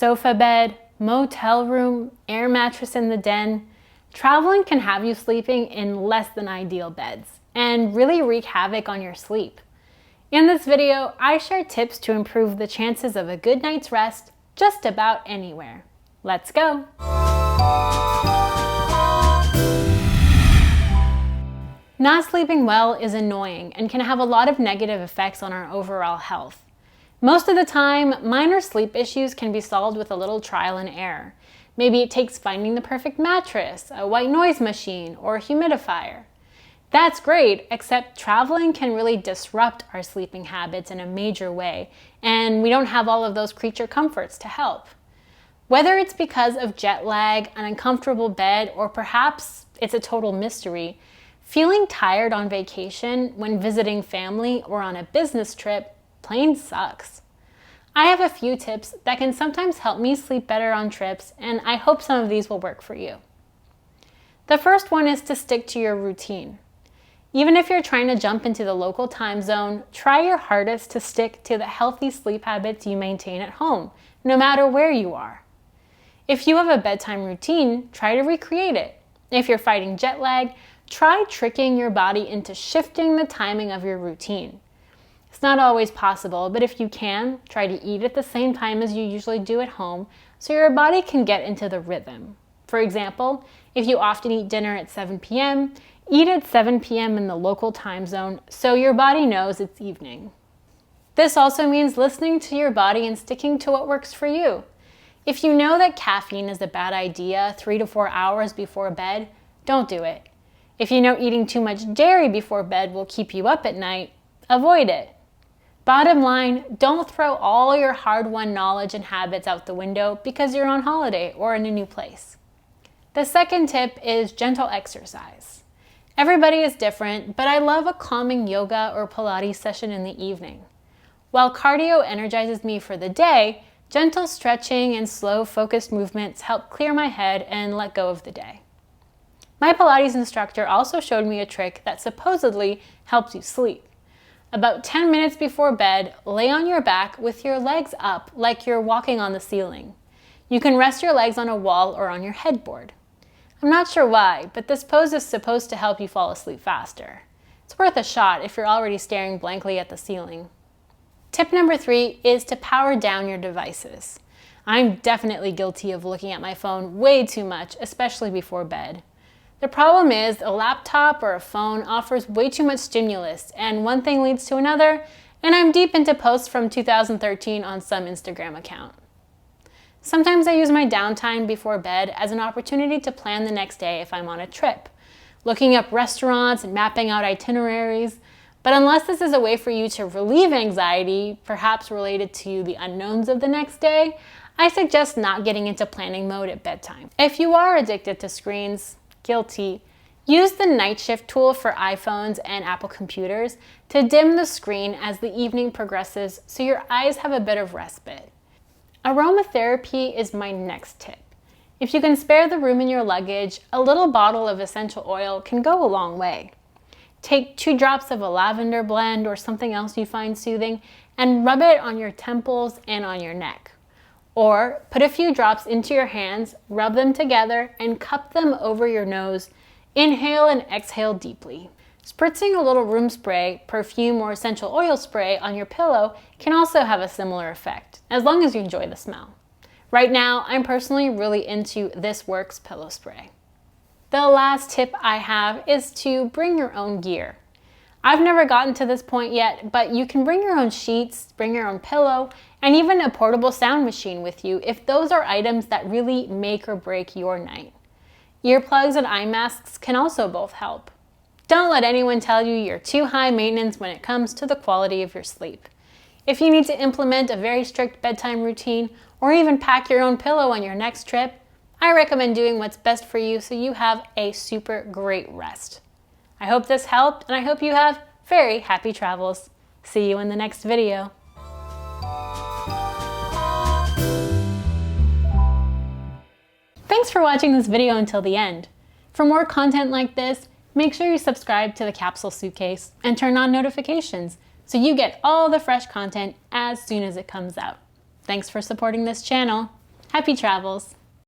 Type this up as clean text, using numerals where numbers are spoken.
sofa bed, motel room, air mattress in the den. Traveling can have you sleeping in less than ideal beds and really wreak havoc on your sleep. In this video, I share tips to improve the chances of a good night's rest just about anywhere. Let's go! Not sleeping well is annoying and can have a lot of negative effects on our overall health. Most of the time, minor sleep issues can be solved with a little trial and error. Maybe it takes finding the perfect mattress, a white noise machine, or a humidifier. That's great, except traveling can really disrupt our sleeping habits in a major way, and we don't have all of those creature comforts to help. Whether it's because of jet lag, an uncomfortable bed, or perhaps it's a total mystery, feeling tired on vacation when visiting family or on a business trip plain sucks. I have a few tips that can sometimes help me sleep better on trips, and I hope some of these will work for you. The first one is to stick to your routine. Even if you're trying to jump into the local time zone, try your hardest to stick to the healthy sleep habits you maintain at home, no matter where you are. If you have a bedtime routine, try to recreate it. If you're fighting jet lag, try tricking your body into shifting the timing of your routine. It's not always possible, but if you can, try to eat at the same time as you usually do at home so your body can get into the rhythm. For example, if you often eat dinner at 7 p.m., eat at 7 p.m. in the local time zone so your body knows it's evening. This also means listening to your body and sticking to what works for you. If you know that caffeine is a bad idea 3 to 4 hours before bed, don't do it. If you know eating too much dairy before bed will keep you up at night, avoid it. Bottom line, don't throw all your hard-won knowledge and habits out the window because you're on holiday or in a new place. The second tip is gentle exercise. Everybody is different, but I love a calming yoga or Pilates session in the evening. While cardio energizes me for the day, gentle stretching and slow, focused movements help clear my head and let go of the day. My Pilates instructor also showed me a trick that supposedly helps you sleep. About 10 minutes before bed, lay on your back with your legs up like you're walking on the ceiling. You can rest your legs on a wall or on your headboard. I'm not sure why, but this pose is supposed to help you fall asleep faster. It's worth a shot if you're already staring blankly at the ceiling. Tip number 3 is to power down your devices. I'm definitely guilty of looking at my phone way too much, especially before bed. The problem is a laptop or a phone offers way too much stimulus, and one thing leads to another, and I'm deep into posts from 2013 on some Instagram account. Sometimes I use my downtime before bed as an opportunity to plan the next day if I'm on a trip, looking up restaurants and mapping out itineraries. But unless this is a way for you to relieve anxiety, perhaps related to the unknowns of the next day, I suggest not getting into planning mode at bedtime. If you are addicted to screens, guilty, use the night shift tool for iPhones and Apple computers to dim the screen as the evening progresses so your eyes have a bit of respite. Aromatherapy is my next tip. If you can spare the room in your luggage, a little bottle of essential oil can go a long way. Take 2 drops of a lavender blend or something else you find soothing and rub it on your temples and on your neck. Or put a few drops into your hands, rub them together, and cup them over your nose. Inhale and exhale deeply. Spritzing a little room spray, perfume, or essential oil spray on your pillow can also have a similar effect, as long as you enjoy the smell. Right now, I'm personally really into This Works pillow spray. The last tip I have is to bring your own gear. I've never gotten to this point yet, but you can bring your own sheets, bring your own pillow, and even a portable sound machine with you if those are items that really make or break your night. Earplugs and eye masks can also both help. Don't let anyone tell you you're too high maintenance when it comes to the quality of your sleep. If you need to implement a very strict bedtime routine or even pack your own pillow on your next trip, I recommend doing what's best for you so you have a super great rest. I hope this helped, and I hope you have very happy travels. See you in the next video. Thanks for watching this video until the end. For more content like this, make sure you subscribe to the Capsule Suitcase and turn on notifications so you get all the fresh content as soon as it comes out. Thanks for supporting this channel. Happy travels!